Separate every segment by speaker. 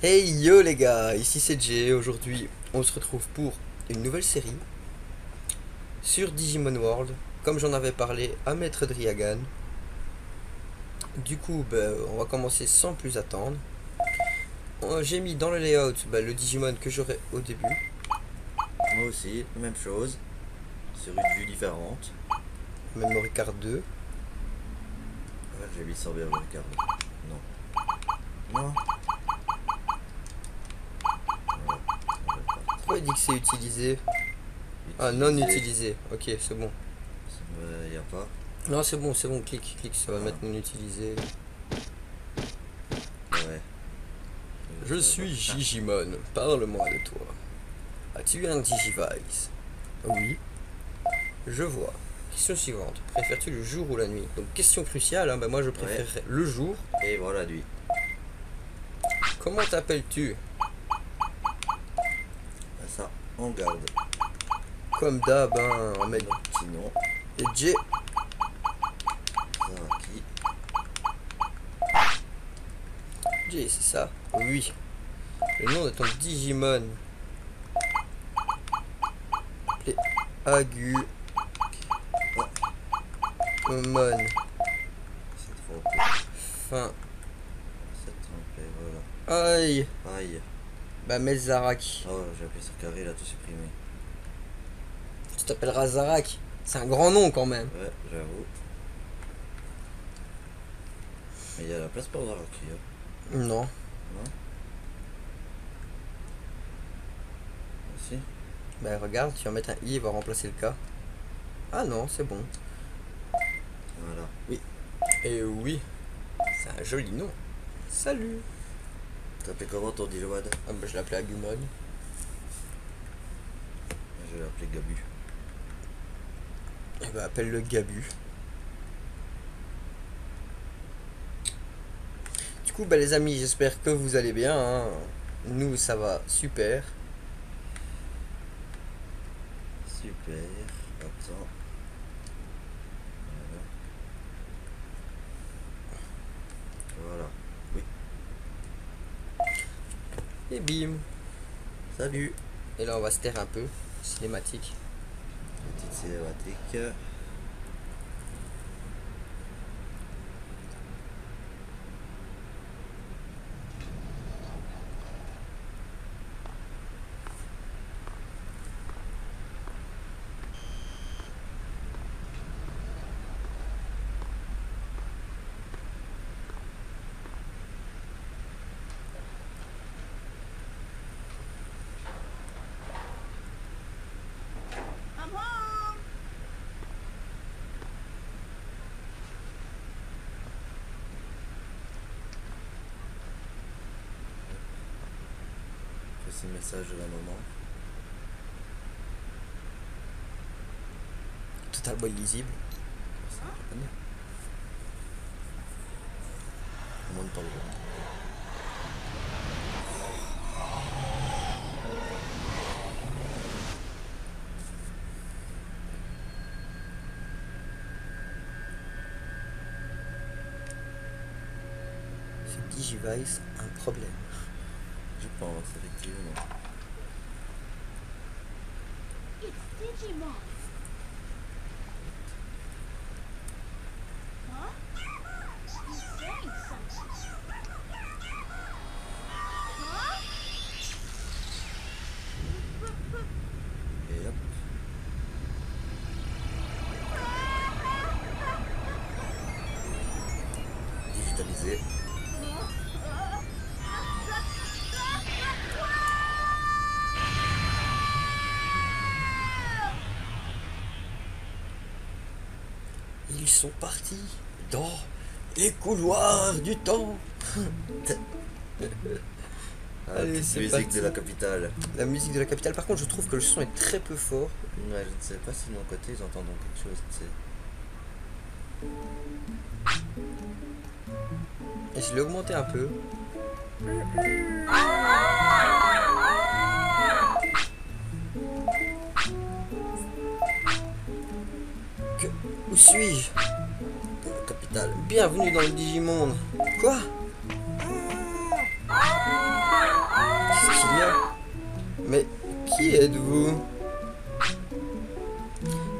Speaker 1: Hey yo les gars, ici c'est Jay. Aujourd'hui on se retrouve pour une nouvelle série sur Digimon World, comme j'en avais parlé à Maître Driagan. Du coup on va commencer sans plus attendre. J'ai mis dans le layout le Digimon que j'aurai au début.
Speaker 2: Moi aussi, même chose, sur une vue différente.
Speaker 1: Memory Card 2.
Speaker 2: Ouais, j'ai mis sans bien regarder. Non. Non. Voilà.
Speaker 1: Pourquoi il dit que c'est utilisé? Ah, non utilisé. Ok, c'est bon.
Speaker 2: Y a pas.
Speaker 1: Non, c'est bon, clique, ça va mettre non utilisé.
Speaker 2: Ouais.
Speaker 1: Je suis Digimon, parle-moi de toi. As-tu un Digivice? Oui. Je vois. Question suivante. Préfères-tu le jour ou la nuit? Donc question cruciale, hein, moi je préférerais le jour.
Speaker 2: Et voilà lui.
Speaker 1: Comment t'appelles-tu?
Speaker 2: Ça, on garde.
Speaker 1: Comme d'hab, hein, on met
Speaker 2: Sinon,
Speaker 1: et J.
Speaker 2: Zaraki.
Speaker 1: J, c'est ça? Oui. Le nom de ton Digimon. Appelé Agu. Mon.
Speaker 2: C'est trompé.
Speaker 1: Fin.
Speaker 2: C'est trompé, voilà.
Speaker 1: Aïe.
Speaker 2: Aïe.
Speaker 1: Mets Zarak.
Speaker 2: Oh, j'ai appuyé sur carré, il a tout supprimé.
Speaker 1: Tu t'appelleras Zarak. C'est un grand nom quand même.
Speaker 2: Ouais, j'avoue. Mais il y a la place pour Zaraki. Hein.
Speaker 1: Non.
Speaker 2: Non. Si.
Speaker 1: Regarde, tu vas mettre un I, il va remplacer le K. Ah non, c'est bon.
Speaker 2: Voilà.
Speaker 1: Oui. Et oui. C'est un joli nom. Salut.
Speaker 2: T'appelles comment ton Digimon?
Speaker 1: Ah je l'appelais Agumon.
Speaker 2: Je vais l'appeler Gabu.
Speaker 1: Et appelle-le Gabu. Du coup, les amis, j'espère que vous allez bien. Hein. Nous, ça va super.
Speaker 2: Super. Attends. Voilà. Oui.
Speaker 1: Et bim.
Speaker 2: Salut.
Speaker 1: Et là, on va se taire un peu. Cinématique.
Speaker 2: Petite cinématique. Voici le message de la maman.
Speaker 1: Totalement illisible.
Speaker 2: Moins de temps de voir.
Speaker 1: Ce Digivice, un problème.
Speaker 2: Je pense, effectivement.
Speaker 3: It's Digimon. Huh? He's saying something. Huh?
Speaker 2: Et hop. Digitalisé.
Speaker 1: Ils sont partis dans les couloirs du temps. Allez,
Speaker 2: Petite
Speaker 1: c'est
Speaker 2: musique
Speaker 1: parti.
Speaker 2: de la capitale.
Speaker 1: La musique de la capitale, par contre, je trouve que le son est très peu fort.
Speaker 2: Ouais, je ne sais pas si de mon côté ils entendent quelque chose, tu sais.
Speaker 1: Et je l'ai augmenté un peu. Où suis-je?
Speaker 2: Capitale.
Speaker 1: Bienvenue dans le Digimonde. Quoi? Mais qui êtes-vous?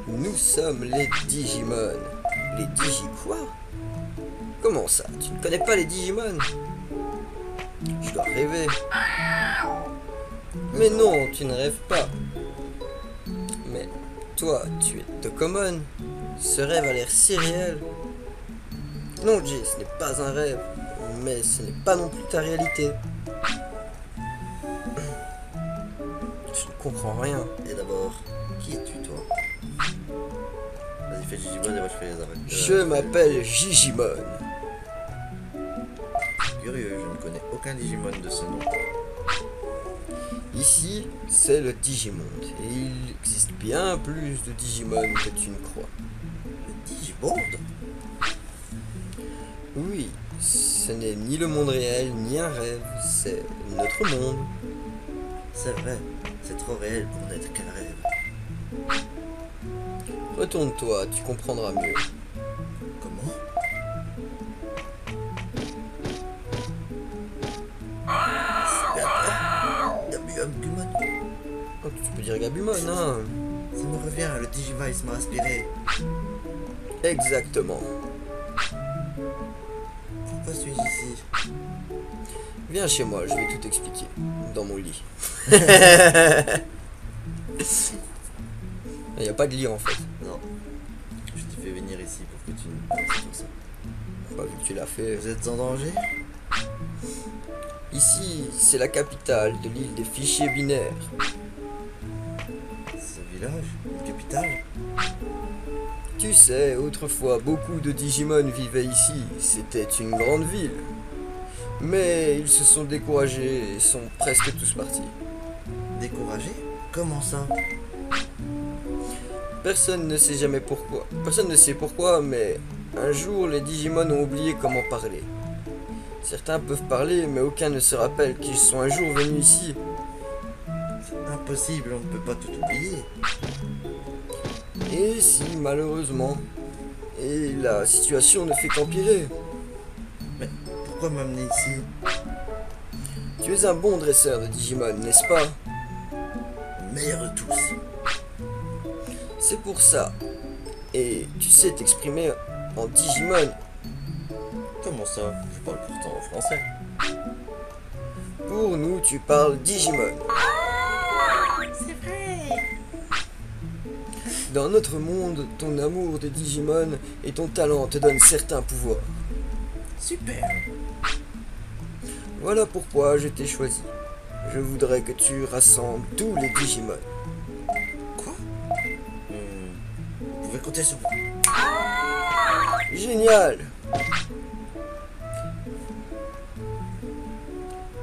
Speaker 1: Nous sommes les Digimon. Les Digi quoi? Comment ça? Tu ne connais pas les Digimon? Je dois rêver. Mais non, tu ne rêves pas. Mais toi, tu es Tokomon. Ce rêve a l'air si réel. Non, Jay, ce n'est pas un rêve. Mais ce n'est pas non plus ta réalité. Je ne comprends rien.
Speaker 2: Et d'abord, qui es-tu toi? Vas-y, fais Digimon et moi je fais les arrêts.
Speaker 1: Je m'appelle Gigimon.
Speaker 2: Curieux, je ne connais aucun Digimon de ce nom.
Speaker 1: Ici, c'est le Digimonde. Et il existe bien plus de Digimon que tu ne crois.
Speaker 2: Le Digiboard?
Speaker 1: Oui, ce n'est ni le monde réel, ni un rêve, c'est notre monde.
Speaker 2: C'est vrai, c'est trop réel pour n'être qu'un rêve.
Speaker 1: Retourne-toi, tu comprendras mieux.
Speaker 2: Comment? Gabumon?
Speaker 1: Oh, tu peux dire Gabumon, hein?
Speaker 2: Ça me revient, le Digivice m'a inspiré.
Speaker 1: Exactement.
Speaker 2: Pourquoi suis-je ici?
Speaker 1: Viens chez moi, je vais tout expliquer. Dans mon lit. Il n'y a pas de lit en fait.
Speaker 2: Non. Je t'ai fait venir ici pour que tu me penses comme ça.
Speaker 1: Pas vu que tu l'as fait.
Speaker 2: Vous êtes en danger?
Speaker 1: Ici, c'est la capitale de l'île des fichiers binaires.
Speaker 2: Ce village? Une capitale?
Speaker 1: Tu sais, autrefois, beaucoup de Digimon vivaient ici. C'était une grande ville. Mais ils se sont découragés et sont presque tous partis.
Speaker 2: Découragé? Comment ça?
Speaker 1: Personne ne sait jamais pourquoi. Personne ne sait pourquoi, mais un jour, les Digimon ont oublié comment parler. Certains peuvent parler, mais aucun ne se rappelle qu'ils sont un jour venus ici.
Speaker 2: C'est impossible, on ne peut pas tout oublier.
Speaker 1: Et si, malheureusement. Et la situation ne fait qu'empirer.
Speaker 2: Mais pourquoi m'amener ici?
Speaker 1: Tu es un bon dresseur de Digimon, n'est-ce pas?
Speaker 2: Le meilleur de tous.
Speaker 1: C'est pour ça. Et tu sais t'exprimer en Digimon.
Speaker 2: Comment ça? Je parle pourtant en français.
Speaker 1: Pour nous, tu parles Digimon.
Speaker 2: C'est vrai.
Speaker 1: Dans notre monde, ton amour de Digimon et ton talent te donnent certains pouvoirs.
Speaker 2: Super.
Speaker 1: Voilà pourquoi je t'ai choisi. Je voudrais que tu rassembles tous les Digimon.
Speaker 2: Quoi? Vous pouvez compter sur moi.
Speaker 1: Génial!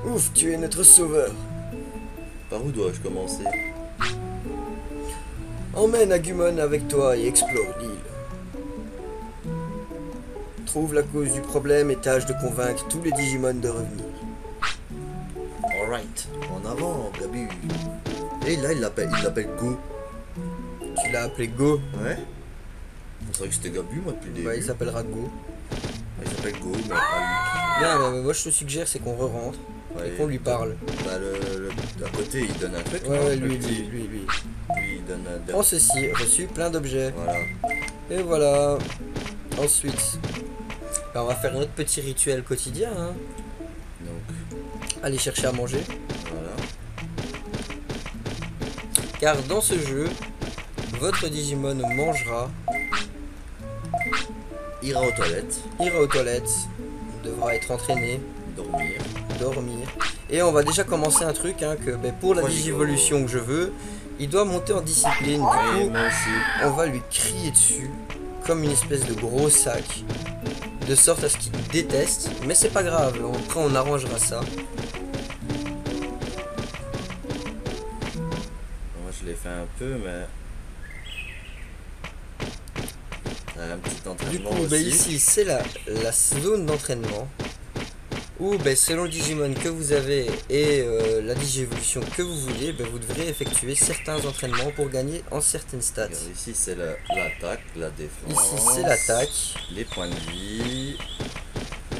Speaker 1: Ouf, tu es notre sauveur.
Speaker 2: Par où dois-je commencer?
Speaker 1: Emmène Agumon avec toi et explore l'île. Trouve la cause du problème et tâche de convaincre tous les Digimon de revenir.
Speaker 2: Alright. En avant, Gabu. Et là, il l'appelle Go.
Speaker 1: Tu l'as appelé Go.
Speaker 2: Ouais. C'est vrai que c'était Gabu, moi, depuis le début.
Speaker 1: Bah, il s'appellera Go.
Speaker 2: Il s'appelle Go, mais pas
Speaker 1: Bien, bah, moi je te suggère c'est qu'on re-rentre
Speaker 2: lui.
Speaker 1: et qu'on lui parle.
Speaker 2: Bah, d'à côté, il donne un truc.
Speaker 1: Ouais,
Speaker 2: non,
Speaker 1: ouais,
Speaker 2: le
Speaker 1: lui,
Speaker 2: petit-
Speaker 1: lui.
Speaker 2: Lui, il donne un...
Speaker 1: Prends ceci, reçu plein d'objets.
Speaker 2: Voilà.
Speaker 1: Et voilà. Ensuite, bah, on va faire notre petit rituel quotidien. Hein.
Speaker 2: Donc,
Speaker 1: Aller chercher à manger.
Speaker 2: voilà.
Speaker 1: Car dans ce jeu, votre Digimon mangera,
Speaker 2: Ira aux toilettes.
Speaker 1: ira aux toilettes, devra être entraîné,
Speaker 2: Dormir.
Speaker 1: dormir. Et on va déjà commencer un truc hein, que ben, pour la
Speaker 2: Moi,
Speaker 1: digivolution que je veux, il doit monter en discipline. Du
Speaker 2: Oui,
Speaker 1: coup,
Speaker 2: moi aussi.
Speaker 1: on va lui crier dessus comme une espèce de gros sac, de sorte à ce qu'il déteste. Mais c'est pas grave, après on arrangera ça.
Speaker 2: Moi, je l'ai fait un peu, mais... Un petit
Speaker 1: Du
Speaker 2: entraînement
Speaker 1: coup, ben,
Speaker 2: aussi.
Speaker 1: ici c'est la zone d'entraînement où ben, selon le Digimon que vous avez et la digievolution que vous voulez, ben, vous devrez effectuer certains entraînements pour gagner en certaines stats.
Speaker 2: Regarde, ici, c'est l'attaque, la défense.
Speaker 1: Ici c'est l'attaque,
Speaker 2: Les points de vie,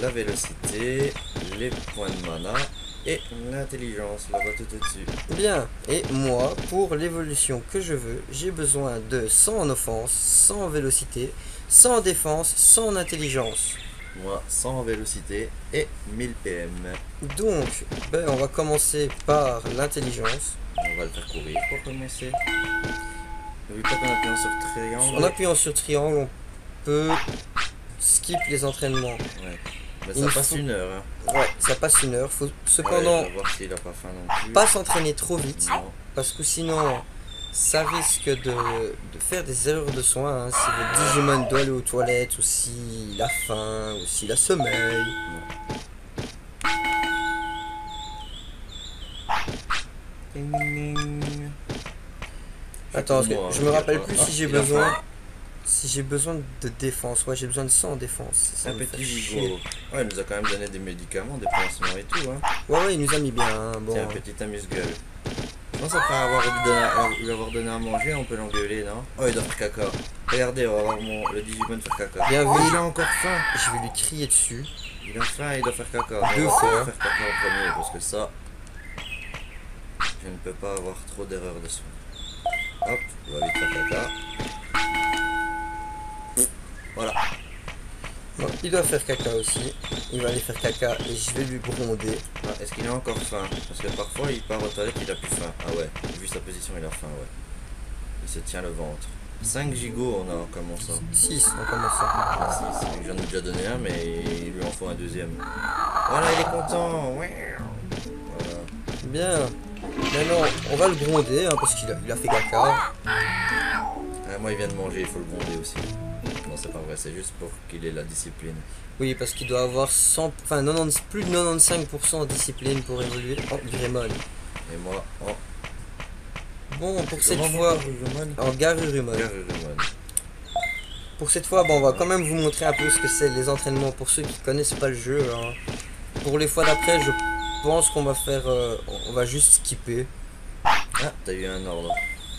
Speaker 2: la vélocité, les points de mana Et l'intelligence, là-bas tout au-dessus.
Speaker 1: Bien, et moi, pour l'évolution que je veux, j'ai besoin de 100 en offense, 100 en vélocité, 100 en défense, 100 en intelligence.
Speaker 2: Moi, 100 en vélocité et 1000 PM.
Speaker 1: Donc, ben, on va commencer par l'intelligence.
Speaker 2: On va le faire courir pour commencer. N'oublie pas qu'en appuyant sur triangle.
Speaker 1: En appuyant sur triangle, on peut skip les entraînements.
Speaker 2: Ouais. Mais
Speaker 1: Il
Speaker 2: ça passe
Speaker 1: faut-
Speaker 2: 1 heure. Hein.
Speaker 1: Ouais, ça passe 1 heure. Faut
Speaker 2: Ouais,
Speaker 1: cependant
Speaker 2: je vais voir s'il a pas faim non plus.
Speaker 1: pas s'entraîner trop vite,
Speaker 2: Non.
Speaker 1: parce que sinon, ça risque de faire des erreurs de soins. Hein, si votre Digimon doit aller aux toilettes, ou s'il a faim, ou s'il a sommeil.
Speaker 2: Ding, ding, ding.
Speaker 1: Attends, parce que
Speaker 2: Moi,
Speaker 1: je me rappelle plus
Speaker 2: Ah,
Speaker 1: si j'ai
Speaker 2: il a
Speaker 1: besoin.
Speaker 2: faim.
Speaker 1: Si j'ai besoin de défense, ouais, j'ai besoin de 100 en défense. Ça
Speaker 2: Un
Speaker 1: me fait
Speaker 2: petit
Speaker 1: chier.
Speaker 2: gigot. Ouais, il nous a quand même donné des médicaments, des pansements et tout. Hein.
Speaker 1: Ouais, il nous a mis bien. Hein, bon.
Speaker 2: Tiens, petit amuse-gueule. Je pense après lui avoir donné à manger, on peut l'engueuler, non? Oh, il doit faire caca. Regardez, on va voir le Digimon faire caca.
Speaker 1: Bien
Speaker 2: Oh,
Speaker 1: vu.
Speaker 2: il a encore faim.
Speaker 1: Je vais lui crier dessus.
Speaker 2: Il a faim, il doit faire caca.
Speaker 1: Deux
Speaker 2: On va
Speaker 1: fois.
Speaker 2: faire caca en premier, parce que ça, je ne peux pas avoir trop d'erreurs de soin. Hop, on va vite faire caca. Voilà.
Speaker 1: Bon, il doit faire caca aussi. Il va aller faire caca et je vais lui gronder.
Speaker 2: Ah, est-ce qu'il a encore faim? Parce que parfois il part aux toilettes, il a plus faim. Ah ouais, vu sa position, il a faim, ouais. Il se tient le ventre. 5 gigots on a en commençant.
Speaker 1: 6 en commençant.
Speaker 2: Ah, si, j'en ai déjà donné un, mais il lui en faut un deuxième. Voilà, il est content. Ouais. Voilà.
Speaker 1: Bien. Maintenant, on va le gronder hein, parce qu'il a fait caca.
Speaker 2: Ah, moi il vient de manger, il faut le gronder aussi. Non, c'est pas vrai, c'est juste pour qu'il ait la discipline.
Speaker 1: Oui, parce qu'il doit avoir 100, enfin 90, plus de 95% de discipline pour évoluer. Oh, Greymon.
Speaker 2: Et moi, oh,
Speaker 1: Bon, pour cette
Speaker 2: comment
Speaker 1: fois,
Speaker 2: Garurumon
Speaker 1: en Garurumon.
Speaker 2: Garurumon.
Speaker 1: Pour cette fois, bon, on va quand même vous montrer un peu ce que c'est les entraînements pour ceux qui connaissent pas le jeu. Hein. Pour les fois d'après, je pense qu'on va faire, on va juste skipper.
Speaker 2: Ah, t'as eu un ordre.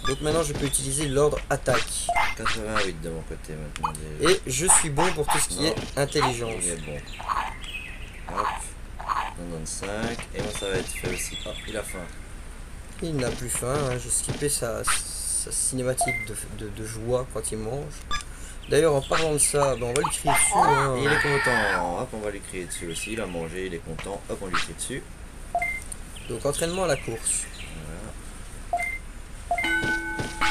Speaker 1: Donc maintenant, je peux utiliser l'ordre attaque.
Speaker 2: 88 de mon côté maintenant. Déjà.
Speaker 1: Et je suis bon pour tout ce qui est intelligence.
Speaker 2: Il est bon. Hop. 95. Et moi ça va être fait aussi. Ah, il a faim.
Speaker 1: Il n'a plus faim, hein. J'ai skippé sa cinématique de joie quand il mange. D'ailleurs, en parlant de ça, ben, on va lui crier dessus. Hein.
Speaker 2: Et il est content. Hop, on va lui crier dessus aussi. Il a mangé, il est content. Hop, on lui crie dessus.
Speaker 1: Donc entraînement à la course.
Speaker 2: Voilà.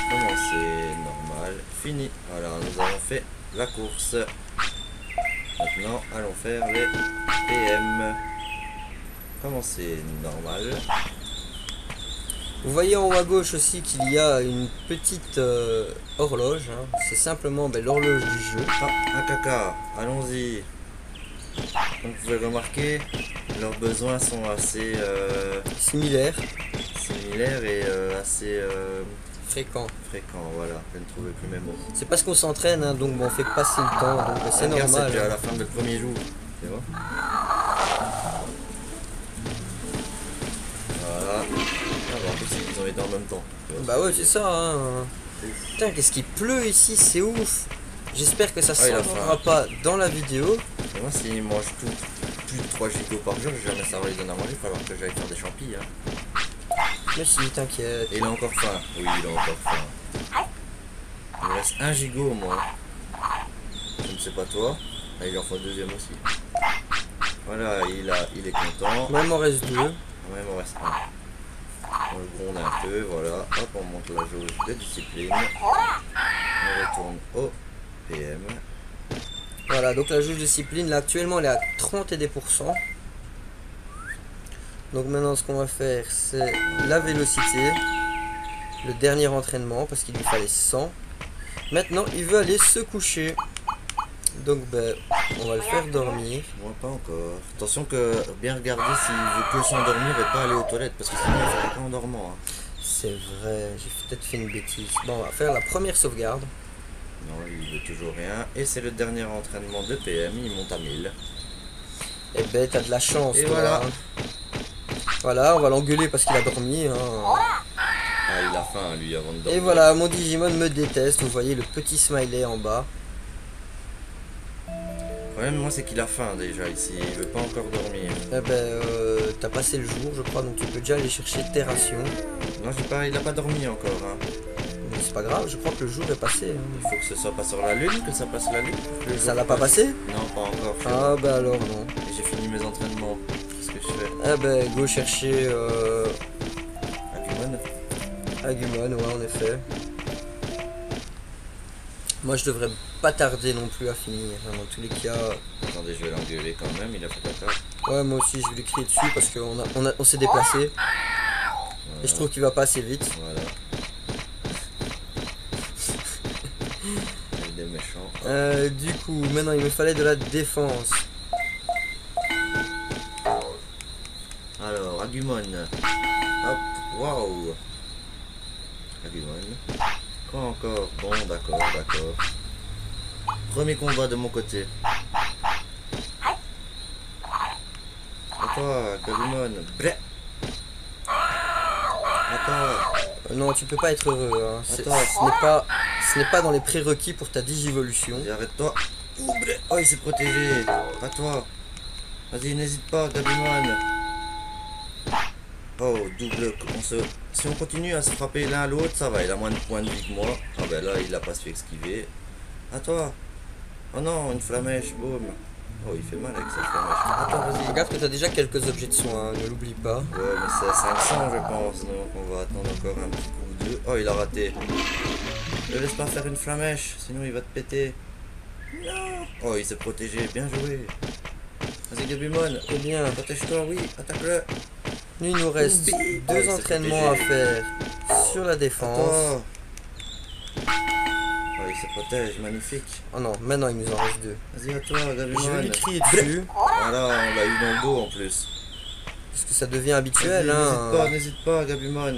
Speaker 2: Commencer, normal. Fini. Voilà, nous avons fait la course. Maintenant, allons faire les PM. Commencer, normal.
Speaker 1: Vous voyez en haut à gauche aussi qu'il y a une petite horloge. Hein. C'est simplement ben, l'horloge du jeu.
Speaker 2: Ah, un caca. Allons-y. Comme vous pouvez remarquer, leurs besoins sont assez
Speaker 1: Similaire,
Speaker 2: similaires et assez
Speaker 1: fréquent.
Speaker 2: fréquents. Voilà, je ne trouvais plus mes mots.
Speaker 1: C'est parce qu'on s'entraîne, hein, donc bon, on fait passer le temps, donc ben, c'est
Speaker 2: Regarde,
Speaker 1: normal.
Speaker 2: C'est déjà à
Speaker 1: Hein.
Speaker 2: la fin du premier jour. Tu vois? Voilà. Ah bah, en plus, ils ont été en même temps. Tu vois,
Speaker 1: Bah ouais, c'est ça. Hein. Putain, qu'est-ce qu'il pleut ici, c'est ouf. J'espère que ça
Speaker 2: Ah, il a
Speaker 1: s'entendra
Speaker 2: faim.
Speaker 1: pas dans la vidéo.
Speaker 2: Et moi, s'ils mangent plus de 3 gigots par jour, jamais ça va les donner à manger. Il va falloir que j'aille faire des champis. Hein.
Speaker 1: Mais si, t'inquiète.
Speaker 2: Et il a encore faim. Oui, il a encore faim. Il me reste 1 gigot au moins. Je ne sais pas toi. Ah, il en faut un deuxième aussi. Voilà, il est content.
Speaker 1: Moi, il m'en reste 2.
Speaker 2: Moi, il m'en reste 1. On le gronde un peu, voilà. Hop, on monte la jauge de discipline. On retourne au PM.
Speaker 1: Voilà, donc la jauge de discipline, là actuellement elle est à 31%. Donc maintenant ce qu'on va faire c'est la vélocité, le dernier entraînement parce qu'il lui fallait 100. Maintenant il veut aller se coucher. Donc ben on va le faire dormir.
Speaker 2: Moi, pas encore. Attention que bien regarder s'il veut que s'endormir et pas aller aux toilettes parce que sinon il fait caca en dormant. Hein.
Speaker 1: C'est vrai, j'ai peut-être fait une bêtise. Bon, on va faire la première sauvegarde.
Speaker 2: Non, il veut toujours rien. Et c'est le dernier entraînement de PM, il monte à 1000.
Speaker 1: Eh ben t'as de la chance.
Speaker 2: Et
Speaker 1: toi,
Speaker 2: voilà.
Speaker 1: hein. Voilà, on va l'engueuler parce qu'il a dormi. Hein.
Speaker 2: Ah, il a faim lui avant de dormir.
Speaker 1: Et voilà, mon Digimon me déteste. Vous voyez le petit smiley en bas.
Speaker 2: Le problème, moi, c'est qu'il a faim déjà ici. Il veut pas encore dormir.
Speaker 1: Eh ben, t'as passé le jour, je crois, donc tu peux déjà aller chercher tes rations.
Speaker 2: Non, il a pas dormi encore. Hein.
Speaker 1: Mais c'est pas grave, je crois que le jour est passé.
Speaker 2: Il faut que ce soit pas sur la lune, que ça passe la lune. que le
Speaker 1: Ça
Speaker 2: jour
Speaker 1: l'a pas
Speaker 2: passe.
Speaker 1: passé?
Speaker 2: Non, pas encore.
Speaker 1: Ah bah alors non.
Speaker 2: Et j'ai fini mes entraînements. Qu'est-ce que je fais?
Speaker 1: Ah bah go chercher
Speaker 2: Agumon.
Speaker 1: Agumon, ouais en effet. Moi je devrais pas tarder non plus à finir, hein, dans tous les cas.
Speaker 2: Attendez, je vais l'engueuler quand même, il a fait caca.
Speaker 1: Ouais moi aussi je vais lui crier dessus parce qu'on on s'est déplacé. Et je trouve qu'il va pas assez vite.
Speaker 2: Voilà. Il est méchant.
Speaker 1: Du coup, maintenant il me fallait de la défense.
Speaker 2: Alors, Agumon. Hop, waouh. Agumon. Quoi encore? Bon, d'accord. Premier combat de mon côté. À toi, Agumon. Bré. À toi.
Speaker 1: Non, tu peux pas être heureux. Hein.
Speaker 2: Attends.
Speaker 1: Ce n'est pas dans les prérequis pour ta digivolution.
Speaker 2: Vas-y, arrête-toi. Ouh, bré. Oh, il s'est protégé. À toi. Vas-y, n'hésite pas, Agumon. Oh, double. Si on continue à se frapper l'un à l'autre, ça va. Il a moins de points de vie que moi. Ah ben là, il a pas su esquiver. À toi. Oh non, une flamèche, boum. Oh, il fait mal avec sa flamèche. Attends, vas-y.
Speaker 1: Regarde que tu as déjà quelques objets de soins, ne l'oublie pas.
Speaker 2: Ouais, mais c'est à 500, je pense. Donc, on va attendre encore un petit coup ou deux. Oh, il a raté. Ne laisse pas faire une flamèche, sinon il va te péter. Non. Oh, il s'est protégé. Bien joué. Vas-y, Gabumon.
Speaker 1: Eh bien,
Speaker 2: Protège-toi, oui. Attaque-le.
Speaker 1: il nous reste
Speaker 2: Oh, il
Speaker 1: deux
Speaker 2: s'est
Speaker 1: entraînements à
Speaker 2: protégé.
Speaker 1: faire sur la défense.
Speaker 2: Oh. Oh, il se protège, magnifique.
Speaker 1: Oh non, maintenant il nous en reste deux.
Speaker 2: Vas-y, à toi,
Speaker 1: Je vais lui
Speaker 2: Gabumon.
Speaker 1: crier dessus,
Speaker 2: Voilà, on l'a eu dans le dos en plus.
Speaker 1: parce que ça devient habituel.
Speaker 2: Vas-y,
Speaker 1: Hein.
Speaker 2: n'hésite pas, Gabumon.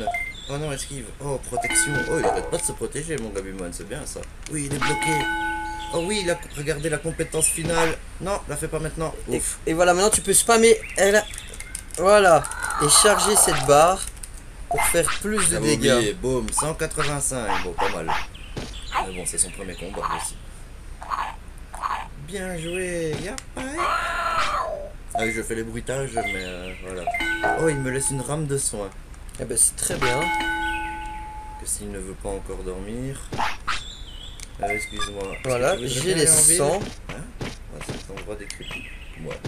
Speaker 2: Oh non, esquive. Oh, protection. Oh, il arrête pas de se protéger, mon Gabumon, c'est bien ça. Oui, il est bloqué. Oh oui, regardez la compétence finale. Non, la fais pas maintenant. Ouf.
Speaker 1: Et voilà, maintenant tu peux spammer. Voilà. Et charger cette barre pour faire plus de
Speaker 2: J'avais
Speaker 1: dégâts.
Speaker 2: oublié, boum, 185. Bon, pas mal. Mais bon, c'est son premier combat aussi. Bien joué, y'a pas. Ah oui, je fais les bruitages, mais voilà. Oh, il me laisse une rame de soin.
Speaker 1: Eh ben c'est très bien.
Speaker 2: Que s'il ne veut pas encore dormir. Excuse-moi.
Speaker 1: Voilà,
Speaker 2: Est-ce que tu
Speaker 1: j'ai
Speaker 2: voudrais
Speaker 1: les
Speaker 2: aller en ville
Speaker 1: 100.
Speaker 2: Hein? Ah, c'est l'endroit décrépit. Ouais.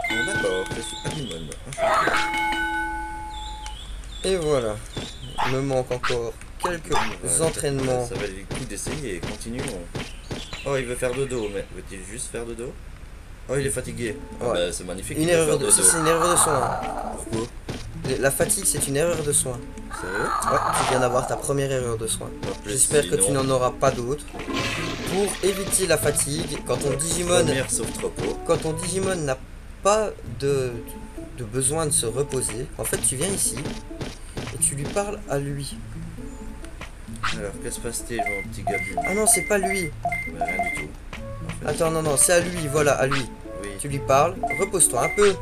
Speaker 2: Bon, d'accord, je suis Agumon.
Speaker 1: Et voilà. Il me manque encore quelques entraînements.
Speaker 2: Ça va être le coup d'essayer, continuons. Oh, il veut faire dodo, mais veut-il juste faire dodo? Oh, il est fatigué. Ah,
Speaker 1: Ouais.
Speaker 2: bah, c'est magnifique.
Speaker 1: Une
Speaker 2: il veut faire
Speaker 1: erreur de...
Speaker 2: dodo.
Speaker 1: Ça, c'est une erreur de soin.
Speaker 2: Pourquoi?
Speaker 1: La fatigue, c'est une erreur de soin.
Speaker 2: Sérieux?
Speaker 1: Ouais, tu viens d'avoir ta première erreur de soin.
Speaker 2: Pas plus,
Speaker 1: J'espère que tu
Speaker 2: sinon,
Speaker 1: n'en auras pas d'autres. Pour éviter la fatigue, quand
Speaker 2: Première sauf trop.
Speaker 1: Digimon n'a pas de besoin de se reposer, en fait tu viens ici et tu lui parles à lui.
Speaker 2: Alors, que se passe-t-il, mon petit Gabu?
Speaker 1: Ah non, c'est pas lui.
Speaker 2: Mais rien du tout. En fait.
Speaker 1: Attends, non, c'est à lui, voilà, à lui.
Speaker 2: Oui.
Speaker 1: Tu lui parles, repose-toi un peu.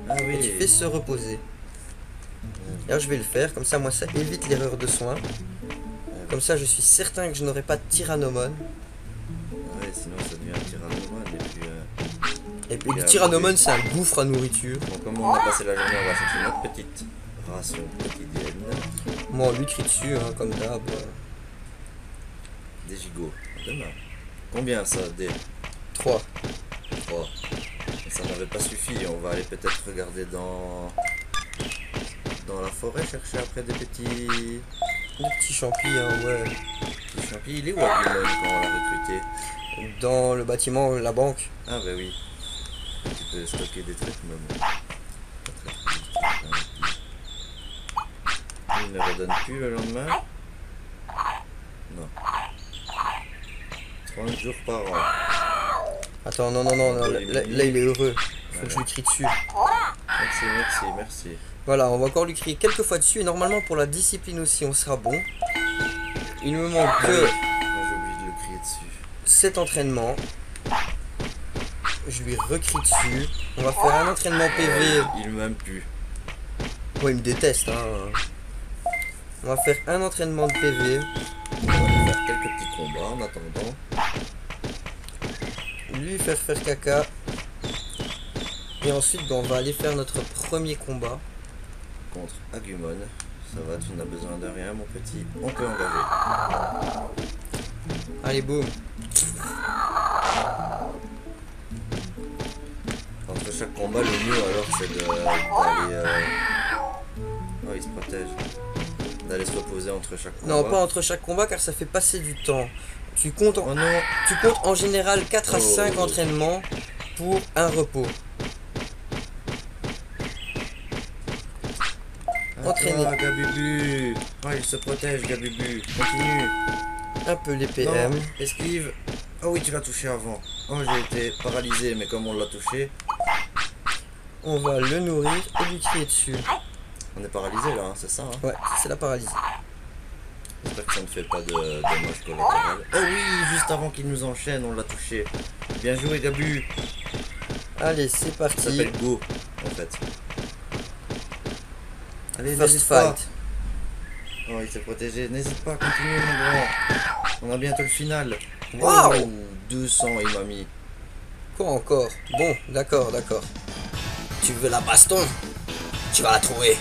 Speaker 2: Ah oui.
Speaker 1: Et tu fais se reposer. D'ailleurs, je vais le faire, comme ça, moi, ça évite l'erreur de soin. Comme ça, je suis certain que je n'aurai pas de Tyrannomon.
Speaker 2: Ouais, sinon ça devient un Tyrannomon et puis...
Speaker 1: Et puis, le Tyrannomon, c'est un gouffre à nourriture.
Speaker 2: Bon, comme on a passé la journée, on va chercher notre petite ration quotidienne.
Speaker 1: Moi, on lui crie dessus, hein, comme d'hab.
Speaker 2: Des gigots. Demain. Combien ça, des
Speaker 1: 3.
Speaker 2: 3. Ça n'avait pas suffi, on va aller peut-être regarder dans la forêt, chercher après des petits
Speaker 1: Des petits champis, hein, ouais.
Speaker 2: champis. Il est où Agumon quand on l'a recruté?
Speaker 1: Dans le bâtiment, la banque.
Speaker 2: Ah bah oui. Tu peux stocker des trucs, mais bon. Pas très pratique. Il ne redonne plus le lendemain? Non. 30 jours par an.
Speaker 1: Attends, non, là, là, il est heureux. Faut que je lui crie dessus.
Speaker 2: Merci.
Speaker 1: Voilà, on va encore lui crier quelques fois dessus. Et normalement, pour la discipline aussi, on sera bon. Il me manque que
Speaker 2: Moi j'ai oublié de le crier dessus.
Speaker 1: cet entraînement. Je lui recrie dessus. On va faire un entraînement PV.
Speaker 2: Il m'aime plus.
Speaker 1: Bon, il me déteste, hein. On va faire un entraînement de PV.
Speaker 2: On va aller faire quelques petits combats en attendant.
Speaker 1: Lui faire caca. Et ensuite, ben, on va aller faire notre premier combat.
Speaker 2: Contre Agumon. Ça va, tu n'as besoin de rien, mon petit. On peut engager.
Speaker 1: Allez, boum.
Speaker 2: Entre chaque combat, le mieux alors c'est d'aller. Oh, il se protège. D'aller se reposer entre chaque combat.
Speaker 1: Non, pas entre chaque combat car ça fait passer du temps. Tu comptes
Speaker 2: Oh non.
Speaker 1: tu comptes en général 4 à 5
Speaker 2: Oh.
Speaker 1: entraînements pour un repos. Entraîner.
Speaker 2: Ah, Gabubu. Oh, il se protège, Gabubu. Continue.
Speaker 1: Un peu les PM.
Speaker 2: Non, esquive. Oh oui, tu l'as touché avant. Oh, j'ai été paralysé, mais comme on l'a touché,
Speaker 1: On va le nourrir et lui crier dessus.
Speaker 2: on est paralysé là, hein, c'est ça. Hein.
Speaker 1: Ouais, c'est la paralysie.
Speaker 2: J'espère que ça ne fait pas de dommages collatéraux. Oh oui, juste avant qu'il nous enchaîne, on l'a touché. Bien joué, Gabu.
Speaker 1: Allez, c'est
Speaker 2: Ça
Speaker 1: parti.
Speaker 2: s'appelle Go, en fait. Allez,
Speaker 1: First
Speaker 2: n'hésite pas.
Speaker 1: fight.
Speaker 2: Oh, il s'est protégé. N'hésite pas, continue, mon grand. On a bientôt le final.
Speaker 1: Wow.
Speaker 2: Oh, 200, il m'a mis.
Speaker 1: Quoi encore? Bon, d'accord, d'accord. Tu veux la baston? Tu vas la trouver.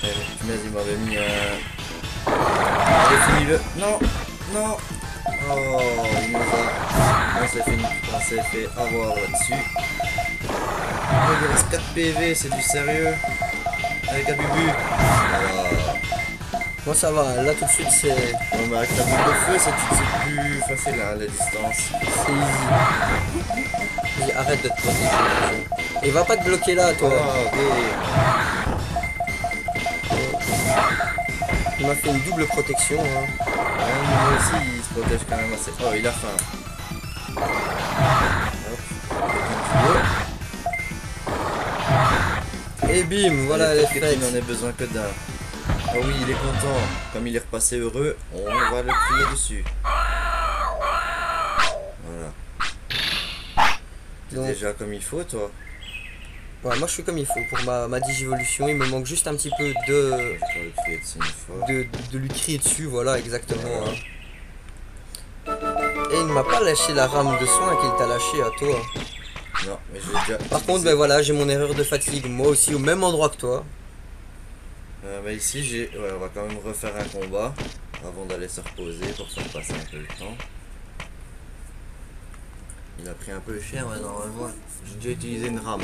Speaker 2: Eh, punaise, il m'avait mis un... Allez, finis-le. Non, non. Oh, il nous a... On s'est fait avoir là-dessus. Oh, il reste 4 PV, c'est du sérieux. Allez, Gabubu. Voilà.
Speaker 1: Moi ça va, là tout de suite c'est
Speaker 2: Non, mais avec la boule de feu, c'est plus facile, hein, les distances.
Speaker 1: easy. Vas-y, arrête de te bloquer. Et va pas te bloquer là, toi.
Speaker 2: Oh, ok.
Speaker 1: Il m'a fait une double protection. Hein.
Speaker 2: Ouais, mais moi aussi, il se protège quand même assez. Oh, il a faim. Hop.
Speaker 1: Et bim, voilà elle est
Speaker 2: Il
Speaker 1: faite.
Speaker 2: n'en a besoin que d'un. Oh oui, il est content. Comme il est repassé heureux, on va le crier dessus. Voilà. T'es
Speaker 1: Donc,
Speaker 2: déjà comme il faut, toi.
Speaker 1: ouais, moi je suis comme il faut pour ma digivolution. Il me manque juste un petit peu
Speaker 2: Je vais le crier dessus une fois.
Speaker 1: de lui crier dessus, voilà exactement. Hein. Et il ne m'a pas lâché la rame de soin qu'il t'a lâché à toi.
Speaker 2: Non, mais je l'ai déjà.
Speaker 1: Par contre, ben voilà, j'ai mon erreur de fatigue, moi aussi au même endroit que toi.
Speaker 2: Bah ici, ouais, on va quand même refaire un combat avant d'aller se reposer pour faire passer un peu le temps. Il a pris un peu cher maintenant, on va voir. J'ai déjà utilisé une rame.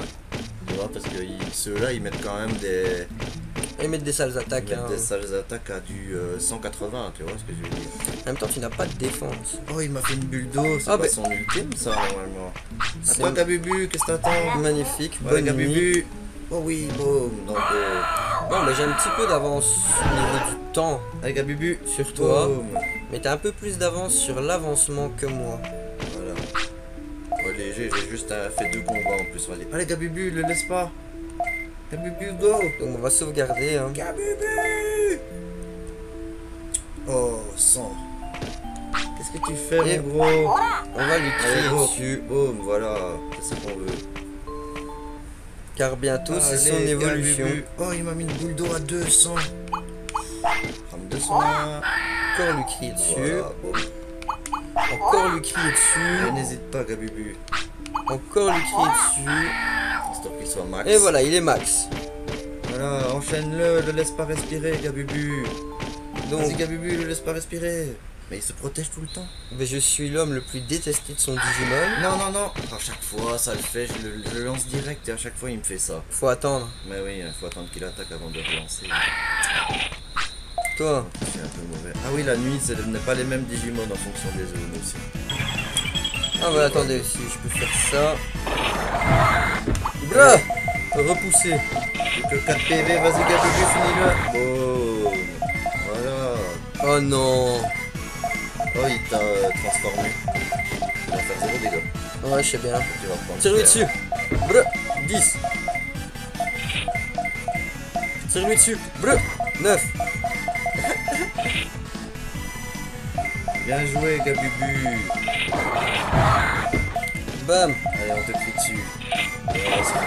Speaker 2: Tu vois, parce que ceux-là, ils mettent quand même des,
Speaker 1: Et mettre des sales
Speaker 2: ils
Speaker 1: attaques.
Speaker 2: mettent
Speaker 1: Hein.
Speaker 2: des sales attaques à du 180, tu vois ce que je veux dire.
Speaker 1: En même temps, tu n'as pas de défense.
Speaker 2: Oh, il m'a fait une bulle d'eau, c'est
Speaker 1: Ah,
Speaker 2: pas
Speaker 1: bah.
Speaker 2: son ultime ça normalement.
Speaker 1: C'est
Speaker 2: Attends, Gabubu, qu'est-ce que t'attends?
Speaker 1: magnifique,
Speaker 2: Voilà,
Speaker 1: bonne nuit.
Speaker 2: Gabubu. Oh oui, boum, donc
Speaker 1: Bon, mais j'ai un petit peu d'avance au niveau du temps
Speaker 2: allez, Gabubu,
Speaker 1: sur toi,
Speaker 2: boum.
Speaker 1: mais t'as un peu plus d'avance sur l'avancement que moi.
Speaker 2: Voilà. Oh, léger, j'ai juste fait 2 combats en plus. Allez, Gabubu, le laisse pas. Gabubu, go.
Speaker 1: Donc on va sauvegarder. Hein.
Speaker 2: Gabubu. Oh, sang. Qu'est-ce que tu fais,
Speaker 1: Et
Speaker 2: mon gros?
Speaker 1: On va lui
Speaker 2: Allez,
Speaker 1: crier
Speaker 2: go.
Speaker 1: dessus,
Speaker 2: Boum, voilà. C'est ce qu'on veut.
Speaker 1: car bientôt c'est son
Speaker 2: Allez,
Speaker 1: évolution.
Speaker 2: Gabubu. Oh, il m'a mis une boule d'eau à 200. Rame 200.
Speaker 1: Encore lui crier dessus,
Speaker 2: Voilà, boum.
Speaker 1: encore lui crier
Speaker 2: Et
Speaker 1: dessus,
Speaker 2: n'hésite pas, Gabubu.
Speaker 1: encore lui crier dessus.
Speaker 2: Histoire qu'il soit max.
Speaker 1: Et voilà, il est max.
Speaker 2: Voilà, enchaîne-le, le laisse pas respirer, Gabubu. Vas-y,
Speaker 1: Donc
Speaker 2: Gabubu, le laisse pas respirer. Mais il se protège tout le temps.
Speaker 1: mais je suis l'homme le plus détesté de son Digimon.
Speaker 2: Non, non, non. À chaque fois, ça le fait. Je le lance direct et à chaque fois, il me fait ça.
Speaker 1: Faut attendre.
Speaker 2: Mais oui, il faut attendre qu'il attaque avant de relancer.
Speaker 1: Toi,
Speaker 2: Je suis un peu mauvais. Ah oui, la nuit, ce n'est pas les mêmes Digimon en fonction des zones aussi.
Speaker 1: ah bah attendez, si je peux faire ça. Bra repousser.
Speaker 2: Plus que 4 PV, vas-y, Gabubu, finis-le. Boum. Voilà.
Speaker 1: Oh non.
Speaker 2: Oh, il t'a transformé. Il va faire 0 dégâts.
Speaker 1: Ouais, je sais bien.
Speaker 2: Tu vas prendre
Speaker 1: Tire-lui
Speaker 2: cher.
Speaker 1: dessus. Bra 10. Tire-lui dessus. Bra 9.
Speaker 2: Bien joué, Gabubu.
Speaker 1: Bam.
Speaker 2: Allez, on te crie dessus. Voilà, c'est beau.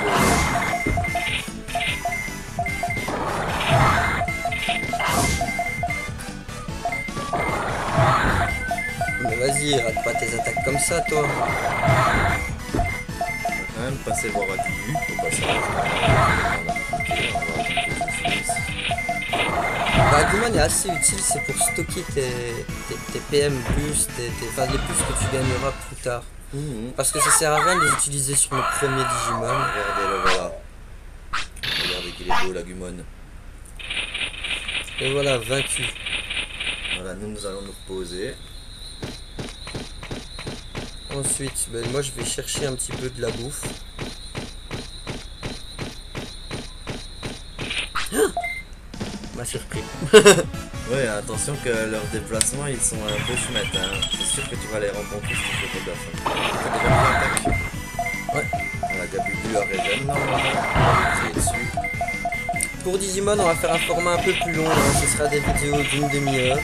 Speaker 1: Mais vas-y, rate pas tes attaques comme ça, toi.
Speaker 2: Quand même passer voir Aguilu au passage.
Speaker 1: Bah, Agumon est assez utile, c'est pour stocker tes PM plus, enfin, les plus que tu gagneras plus tard. Parce que ça sert à rien de les utiliser sur le premier Digimon.
Speaker 2: Regardez-le, voilà. Regardez qu'il est beau, l'Agumon.
Speaker 1: Et voilà, vaincu.
Speaker 2: Voilà, nous allons nous reposer.
Speaker 1: Ensuite, ben, moi je vais chercher un petit peu de la bouffe. M'a surpris.
Speaker 2: Ouais, attention que leurs déplacements ils sont un peu chouettes. Hein. C'est sûr que tu vas les rencontrer si tu fais pas gaffe. T'as déjà fait l'attaque.
Speaker 1: Ouais.
Speaker 2: Voilà, Gabubu a régène normalement. C'est dessus.
Speaker 1: Pour Digimon, on va faire un format un peu plus long. Hein. Ce sera des vidéos d'une demi-heure.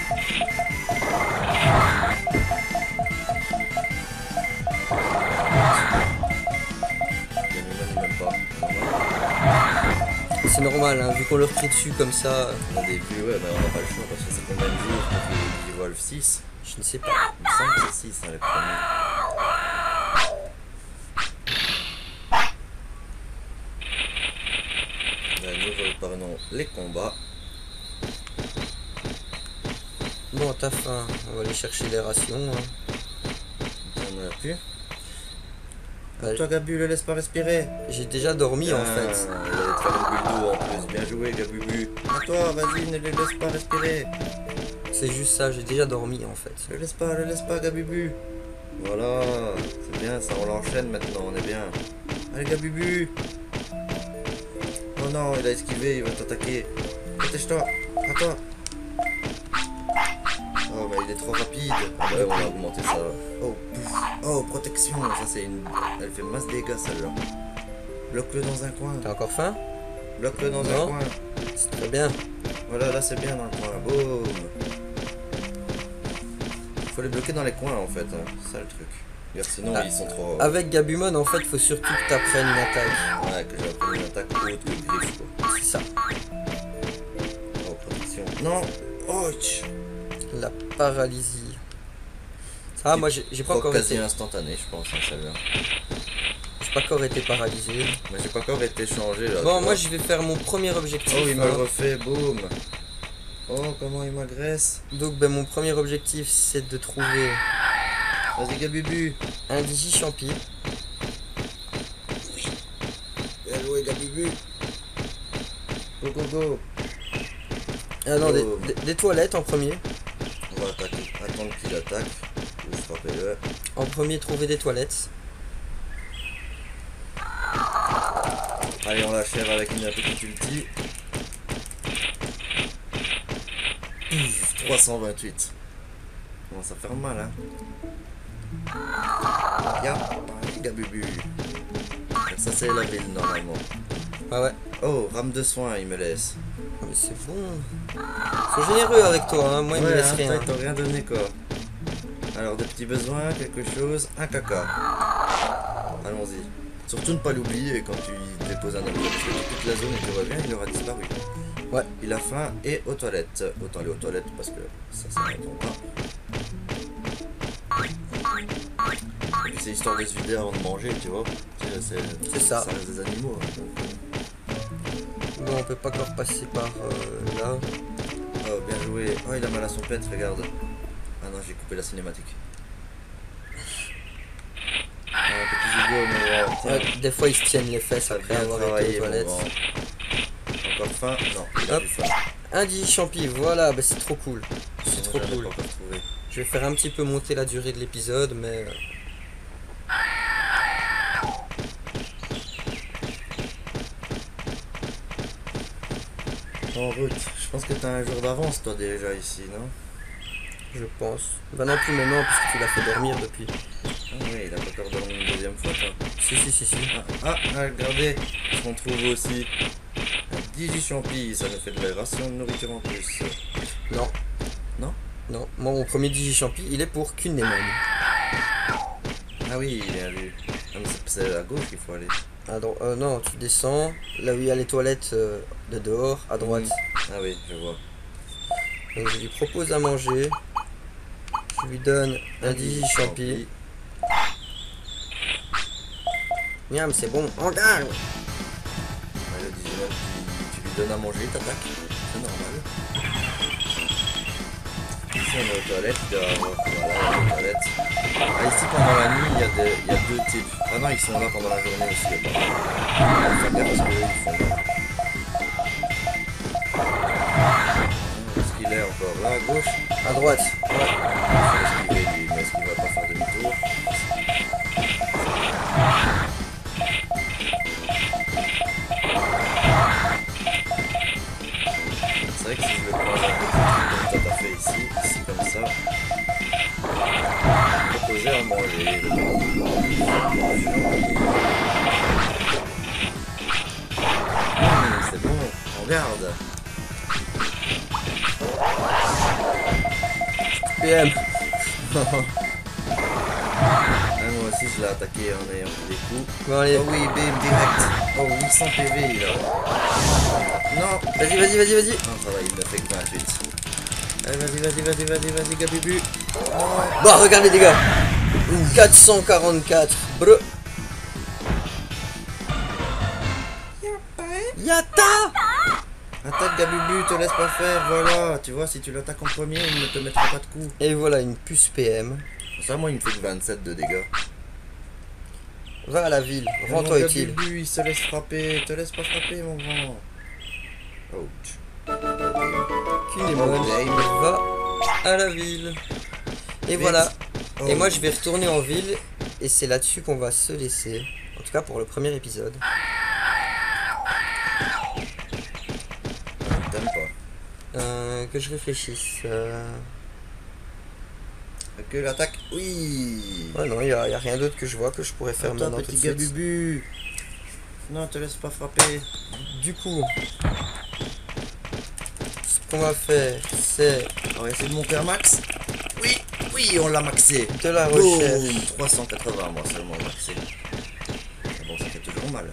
Speaker 1: C'est normal, hein, vu qu'on leur crie dessus comme ça.
Speaker 2: On a des vues, ouais, mais on n'a pas le choix parce que c'est combien de jours pour Digivolve 6?
Speaker 1: Je ne sais pas.
Speaker 2: Il me semble que c'est 6 hein, les premiers. Là, nous reprenons les combats.
Speaker 1: Bon, t'as faim. On va aller chercher les rations. Hein.
Speaker 2: On en a plus.
Speaker 1: Bah,
Speaker 2: Toi Gabu, le laisse pas respirer.
Speaker 1: j'ai déjà dormi en fait.
Speaker 2: Il allait te faire une bulle d'eau en plus. Bien joué Gabubu. À toi, vas-y, ne le laisse pas respirer.
Speaker 1: C'est juste ça, j'ai déjà dormi en fait.
Speaker 2: Le laisse pas Gabubu. Voilà, c'est bien ça, on l'enchaîne maintenant, on est bien. Allez Gabubu. Oh non, il a esquivé, il va t'attaquer. Protège-toi, à toi. Oh mais il est trop rapide. Ah bah on va augmenter ça. Oh, pouf. Oh, protection, ça c'est une... Elle fait masse dégâts celle-là. Bloque-le dans un coin.
Speaker 1: T'as encore faim?
Speaker 2: Bloque-le dans
Speaker 1: Non.
Speaker 2: un coin.
Speaker 1: C'est très bien.
Speaker 2: Voilà, là c'est bien dans le coin. Boum. Faut les bloquer dans les coins en fait, hein. C'est ça le truc. Regarde, sinon
Speaker 1: Ah.
Speaker 2: ils sont trop...
Speaker 1: Avec Gabumon, en fait, faut surtout que t'apprennes une attaque.
Speaker 2: Ouais, que j'ai appris une attaque haute que griffe quoi.
Speaker 1: C'est ça.
Speaker 2: Oh, protection. Non. Ouch.
Speaker 1: La paralysie. Ah, moi j'ai pas encore
Speaker 2: quasi
Speaker 1: été.
Speaker 2: instantané, je pense, hein, celle-là.
Speaker 1: J'ai pas encore été paralysé.
Speaker 2: Mais j'ai pas encore été changé là.
Speaker 1: Bon,
Speaker 2: tu
Speaker 1: moi
Speaker 2: vois.
Speaker 1: je vais faire mon premier objectif.
Speaker 2: Oh, il me le
Speaker 1: hein.
Speaker 2: refait, boum. Oh, comment il m'agresse.
Speaker 1: Donc, ben, mon premier objectif c'est de trouver
Speaker 2: Vas-y, Gabubu.
Speaker 1: un Digichampi.
Speaker 2: Bien joué, Gabubu. Go, go, go.
Speaker 1: Ah non,
Speaker 2: Oh.
Speaker 1: des toilettes en premier.
Speaker 2: On va attaquer. Attendre qu'il attaque. Ou frappez-le.
Speaker 1: En premier, trouver des toilettes.
Speaker 2: Allez, on l'achève avec une petite ulti. 328. Comment ça faire mal, hein. Ya, allez, Gabubu. Ça, c'est la ville, normalement.
Speaker 1: Ah ouais.
Speaker 2: Oh, rame de soin, il me laisse.
Speaker 1: Ah, mais c'est bon. Sois généreux avec toi, hein. Moi il me laisse
Speaker 2: hein,
Speaker 1: rien.
Speaker 2: Ils t'ont rien donné, quoi. Alors, des petits besoins, quelque chose, un caca. Allons-y. Surtout ne pas l'oublier quand tu déposes un objet, parce que si toute la zone et tu reviens, il aura disparu.
Speaker 1: Ouais.
Speaker 2: Il a faim et aux toilettes. Autant aller aux toilettes parce que ça répond pas. Et puis c'est histoire de se vider avant de manger, tu vois.
Speaker 1: C'est ça.
Speaker 2: Ça reste des animaux. Hein, donc,
Speaker 1: Bon, on peut pas encore passer par là.
Speaker 2: Oh, bien joué. Oh, il a mal à son pet, regarde. Ah non, j'ai coupé la cinématique. Un petit gigot, mais tiens.
Speaker 1: Ouais, des fois ils se tiennent les fesses
Speaker 2: Ça a
Speaker 1: après
Speaker 2: bien
Speaker 1: avoir été
Speaker 2: travaillé,
Speaker 1: aux
Speaker 2: mon
Speaker 1: toilettes.
Speaker 2: grand. Encore faim? Non, il a
Speaker 1: Hop.
Speaker 2: plus faim.
Speaker 1: Un Digichampi, voilà, bah c'est trop cool. C'est trop
Speaker 2: J'en ai
Speaker 1: cool.
Speaker 2: pas encore trouvé.
Speaker 1: Je vais faire un petit peu monter la durée de l'épisode, mais...
Speaker 2: En route. Je pense que t'as un jour d'avance, toi, déjà, ici, non?
Speaker 1: je pense. Bah non plus maintenant, puisque tu l'as fait dormir depuis.
Speaker 2: Ah oui, il a pas encore dormi une deuxième fois, toi.
Speaker 1: Si.
Speaker 2: Regardez, on trouve aussi un Digichampi, ça nous fait de la ration de nourriture en plus.
Speaker 1: Non.
Speaker 2: Non?
Speaker 1: Non, moi mon premier Digichampi, il est pour Kunemon.
Speaker 2: Ah oui, bien vu. Ah, mais c'est à gauche qu'il faut aller.
Speaker 1: Ah non, tu descends, là où il y a les toilettes de dehors, à droite.
Speaker 2: Ah oui, je vois.
Speaker 1: Donc je lui propose à manger. Je lui donne un Digichampi. Miam, c'est bon. Engage.
Speaker 2: Ouais, le Digimon, tu lui donnes à manger, il t'attaque. C'est normal. Ici, on est aux toilettes. Il doit avoir... Voilà, on est aux toilettes. Ah, ici, pendant la nuit, il y a deux types. Ah non, ils sont là pendant la journée aussi. Il faut bien parce qu'eux, ils font là. Où est-ce qu'il est encore? Là, à gauche?
Speaker 1: À droite.
Speaker 2: Il faut esquiver, lui. Mais est-ce qu'il va pas faire demi-tour? C'est vrai que si je le prends un peu comme toi t'as fait ici comme ça, proposer à manger. C'est bon, regarde.
Speaker 1: PM.
Speaker 2: Moi aussi je l'ai attaqué en ayant pris des coups.
Speaker 1: Bon, allez.
Speaker 2: Oh oui, bim, direct. Oh 800 PV il a. Non.
Speaker 1: Vas-y, vas-y, vas-y, vas-y.
Speaker 2: Non, ça va, il l'a fait que 28. Allez, vas-y, Gabubu.
Speaker 1: Bah, regarde les dégâts. 444. Bro. Yata.
Speaker 2: Attaque Gabubu, te laisse pas faire, voilà. Tu vois, si tu l'attaques en premier, il ne te mettra pas de coups.
Speaker 1: Et voilà une puce PM.
Speaker 2: Ça, moi, il me fait que 27 de dégâts.
Speaker 1: Va à la ville.
Speaker 2: Mon
Speaker 1: Rends-toi utile.
Speaker 2: Gabubu, il se laisse frapper. Te laisse pas frapper, mon grand. Ouch.
Speaker 1: Kinemon va à la ville. Et
Speaker 2: Vite.
Speaker 1: voilà.
Speaker 2: Oh.
Speaker 1: Et moi je vais retourner en ville. Et c'est là-dessus qu'on va se laisser. En tout cas pour le premier épisode.
Speaker 2: T'aimes pas.
Speaker 1: Que je réfléchisse.
Speaker 2: Que l'attaque. Oui.
Speaker 1: Ouais non, il y a rien d'autre que je vois que je pourrais faire
Speaker 2: Attends,
Speaker 1: maintenant tout de
Speaker 2: petit
Speaker 1: suite.
Speaker 2: Gabubu. Non, te laisse pas frapper.
Speaker 1: Du coup, ce qu'on va faire, c'est
Speaker 2: On va essayer de monter un max. Oui, oui, on l'a maxé.
Speaker 1: de la recherche.
Speaker 2: Boum, 380, moi seulement maxé. Ah bon, ça fait toujours mal.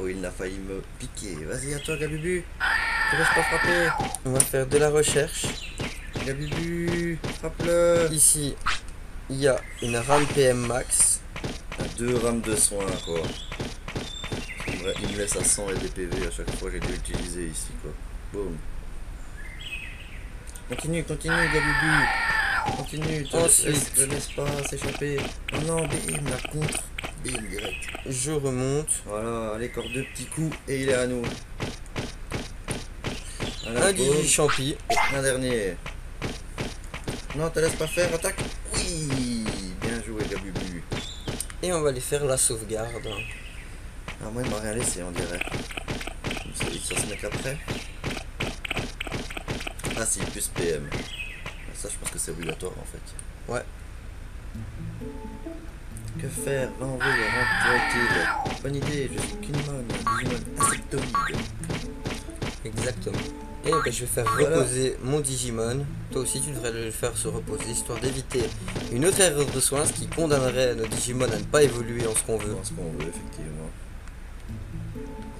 Speaker 2: Oh, il a failli me piquer. Vas-y, à toi, Gabubu. Te laisse pas frapper.
Speaker 1: On va faire de la recherche.
Speaker 2: Gabubu, frappe-le.
Speaker 1: Ici, il y a une rame PM max.
Speaker 2: 2 rames de soins, quoi. Il me laisse à 100 et des PV à chaque fois que j'ai dû l'utiliser ici, quoi. Boum. Continue, Gabubu. Continue,
Speaker 1: Ensuite.
Speaker 2: te laisse pas s'échapper. Oh non, bim, la contre. Bim, direct.
Speaker 1: Je remonte.
Speaker 2: Voilà, allez, encore 2 petits coups et il est à nous. Voilà,
Speaker 1: Un
Speaker 2: boum.
Speaker 1: Digi-Champi.
Speaker 2: Un dernier. Non, te laisse pas faire, attaque. Oui, bien joué, Gabubu.
Speaker 1: Et on va aller faire la sauvegarde.
Speaker 2: Ah, moi, il m'a rien laissé, on dirait. Ça se met après. Ah, si, plus PM. Ça, je pense que c'est obligatoire en fait.
Speaker 1: Ouais.
Speaker 2: Que faire? Va en ville, rentre utile. Bonne idée, je suis Kinemon, Digimon insectoïde.
Speaker 1: Exactement. Et ben, je vais faire
Speaker 2: Voilà.
Speaker 1: reposer mon Digimon. Toi aussi tu devrais le faire se reposer, histoire d'éviter une autre erreur de soin, ce qui condamnerait nos Digimon à ne pas évoluer en ce qu'on veut.
Speaker 2: Dans ce qu'on veut, effectivement.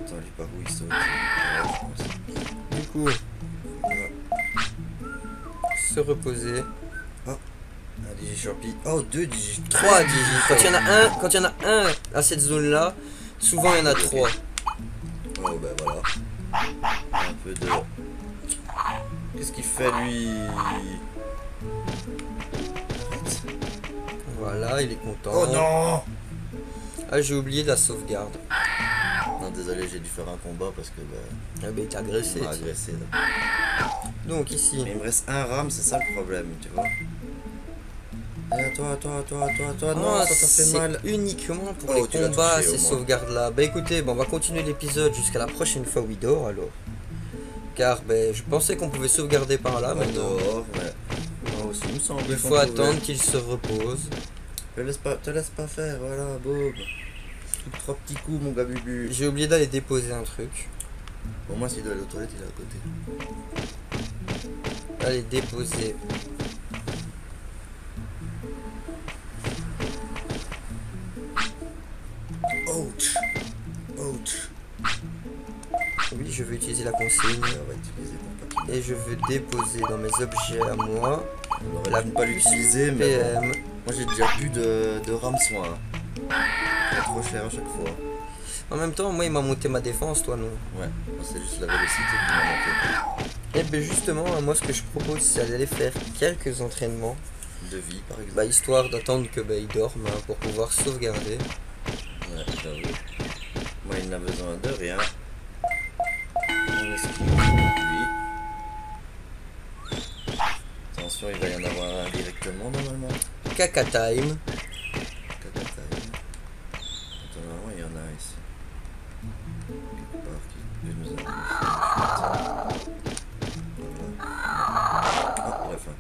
Speaker 2: Attends, lui par où il saute? Ouais, je pense.
Speaker 1: Du coup,
Speaker 2: Voilà.
Speaker 1: se reposer.
Speaker 2: Un Digi-Champi. Oh, 2 Digi.
Speaker 1: 3 Digi. Quand il y en a un à cette zone là, souvent il y en a 3.
Speaker 2: Oh, ben voilà. Un peu de. Qu'est-ce qu'il fait lui? Arrête.
Speaker 1: Voilà, il est content.
Speaker 2: Oh non!
Speaker 1: Ah, j'ai oublié de la sauvegarde.
Speaker 2: Non, désolé, j'ai dû faire un combat parce que
Speaker 1: Ah ben il t'a agressé.
Speaker 2: il m'a
Speaker 1: tu sais.
Speaker 2: agressé là.
Speaker 1: Donc ici,
Speaker 2: Mais il me reste un rame, c'est ça le problème, tu vois. Allez, à toi, non,
Speaker 1: ah,
Speaker 2: ça fait
Speaker 1: c'est
Speaker 2: mal.
Speaker 1: uniquement pour
Speaker 2: Oh,
Speaker 1: les
Speaker 2: tu l'as
Speaker 1: combats,
Speaker 2: touché, au
Speaker 1: ces
Speaker 2: moins.
Speaker 1: sauvegardes là. Bah écoutez, bon, on va continuer l'épisode jusqu'à la prochaine fois où il dort alors. Car ben, je pensais qu'on pouvait sauvegarder par là, mais non.
Speaker 2: Dehors, mais moi aussi, il me semble.
Speaker 1: Il faut attendre qu'il se repose.
Speaker 2: Te laisse pas faire, voilà, boum. 3 petits coups, mon Gabubu.
Speaker 1: J'ai oublié d'aller déposer un truc.
Speaker 2: Pour moi, s'il doit aller aux toilettes, il est à côté.
Speaker 1: Allez déposer.
Speaker 2: Ouch.
Speaker 1: Oui, je vais utiliser la consigne.
Speaker 2: On va utiliser pour pas qu'il-
Speaker 1: Et je veux déposer dans mes objets à moi
Speaker 2: On aurait
Speaker 1: la
Speaker 2: pu ne pas
Speaker 1: puce
Speaker 2: l'utiliser, mais bon.
Speaker 1: PM.
Speaker 2: Moi, j'ai déjà plus de rame soin. pas trop cher à chaque fois.
Speaker 1: En même temps, moi, il m'a monté ma défense, toi, non?
Speaker 2: Ouais, c'est juste la vélocité qui m'a monté.
Speaker 1: Et ben justement, moi, ce que je propose, c'est d'aller faire quelques entraînements.
Speaker 2: De vie, par exemple.
Speaker 1: Bah, histoire d'attendre que il dorme hein, pour pouvoir sauvegarder.
Speaker 2: Ouais, j'avoue. Moi, il n'a besoin de rien. On esquive lui. Attention, il va y en avoir un directement normalement.
Speaker 1: Caca time.
Speaker 2: Caca time. Attends, normalement, il y en a un ici. Quelque part qui peut nous amener. Ah, il a faim.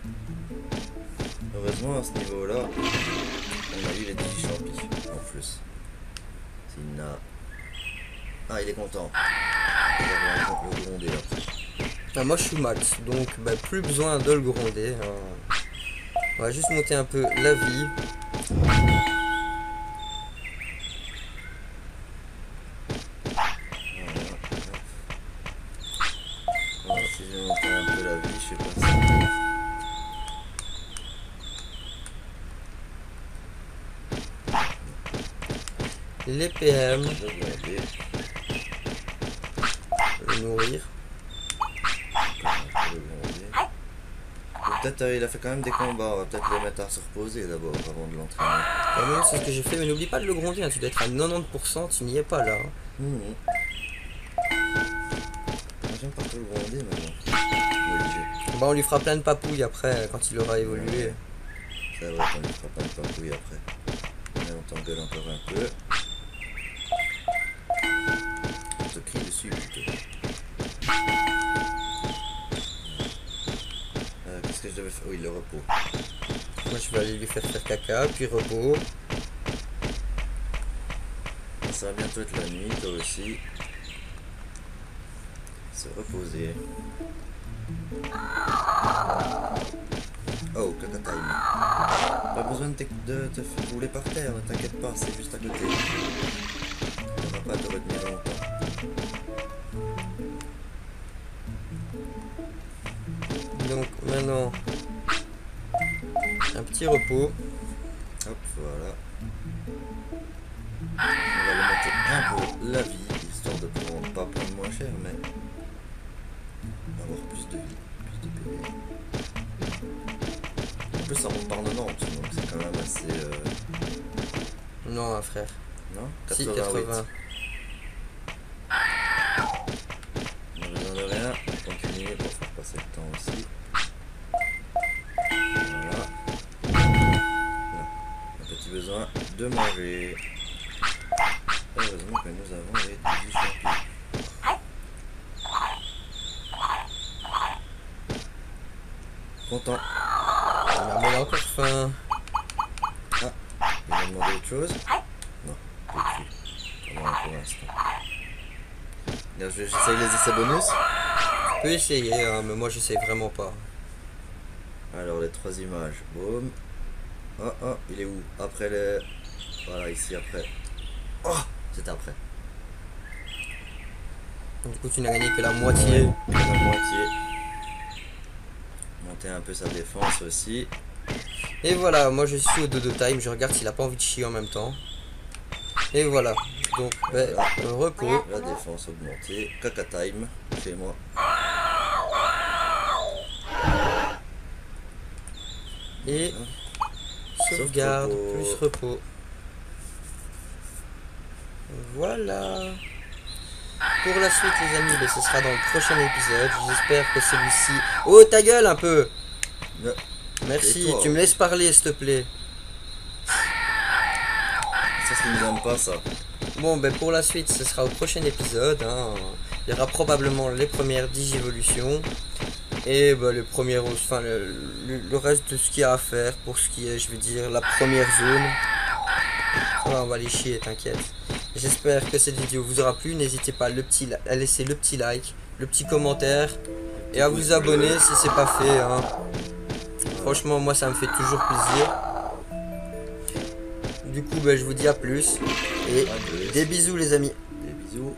Speaker 2: Heureusement, à ce niveau-là, on a eu les 10 champis en plus. S'il n'a... Ah, il est content. Il va le gronder après.
Speaker 1: Ah, moi, je suis max, donc bah, plus besoin de le gronder. Hein. On va juste monter un peu la vie.
Speaker 2: Voilà, si j'ai monté un peu la vie, je sais pas si...
Speaker 1: Les PM,
Speaker 2: Je vais regarder.
Speaker 1: le nourrir.
Speaker 2: Peut-être il a fait quand même des combats, on va peut-être le mettre à se reposer d'abord avant de l'entraîner.
Speaker 1: Quand même, c'est ce que j'ai fait, mais n'oublie pas de le gronder. Hein. Tu dois être à 90%, tu n'y es pas là. Hein.
Speaker 2: Moi, j'aime pas trop le gronder mais bon.
Speaker 1: Bah, on lui fera plein de papouilles après, quand il aura évolué.
Speaker 2: C'est vrai qu'on lui fera pas de papouille après. Là, on t'engueule encore un peu. On te crie dessus plutôt. Qu'est-ce que je devais faire? Oui, le repos.
Speaker 1: Moi, je vais aller lui faire caca, puis repos.
Speaker 2: Ça va bientôt être la nuit, toi aussi. Se reposer. Oh, caca time. Pas besoin de te rouler par terre, ne t'inquiète pas, c'est juste à côté. On va pas te retenir longtemps.
Speaker 1: Donc, maintenant, un petit repos.
Speaker 2: Hop, voilà. On va le mettre un peu la vie, histoire de prendre, pas prendre moins cher, mais avoir plus de vie, plus de PV. En plus, ça monte par 90, donc c'est quand même assez...
Speaker 1: Non, hein, frère.
Speaker 2: Non,
Speaker 1: Si,
Speaker 2: 88.
Speaker 1: 80.
Speaker 2: On a besoin de rien, on continue pour faire passer le temps aussi. Voilà. Un petit besoin de manger. Heureusement que nous avons les 18 champignons. Content.
Speaker 1: Mais il a encore faim.
Speaker 2: Ah, il m'a demandé autre chose. Non, j'ai cru. Pour l'instant. J'essaye les essais bonus.
Speaker 1: Tu peux essayer, hein, mais moi, j'essaie vraiment pas.
Speaker 2: Alors les 3 images. Boum. Oh, oh, il est où? Après les... Voilà, ici après. Oh, c'était après.
Speaker 1: Du coup, tu n'as gagné que la moitié.
Speaker 2: La moitié. Monter un peu sa défense aussi.
Speaker 1: Et voilà, moi je suis au dodo time, je regarde s'il a pas envie de chier en même temps. Et voilà, donc repos.
Speaker 2: La défense augmentée. Caca time chez moi.
Speaker 1: Et sauvegarde
Speaker 2: repos.
Speaker 1: plus repos. Voilà. Pour la suite les amis, ben, ce sera dans le prochain épisode. J'espère que celui-ci... Oh ta gueule un peu.
Speaker 2: Non.
Speaker 1: Merci,
Speaker 2: Et toi,
Speaker 1: tu me laisses parler s'il te plaît.
Speaker 2: C'est ce qui nous aime pas ça.
Speaker 1: Bon ben pour la suite ce sera au prochain épisode hein. Il y aura probablement les premières digévolutions. Et ben, le premier, enfin le reste de ce qu'il y a à faire pour ce qui est, je veux dire, la première zone. Ça va, on va les chier, t'inquiète. J'espère que cette vidéo vous aura plu. N'hésitez pas à laisser le petit like, le petit commentaire et à vous abonner si c'est pas fait. Hein. Franchement, moi ça me fait toujours plaisir. Du coup, ben, je vous dis à plus et des bisous les amis.
Speaker 2: Des bisous.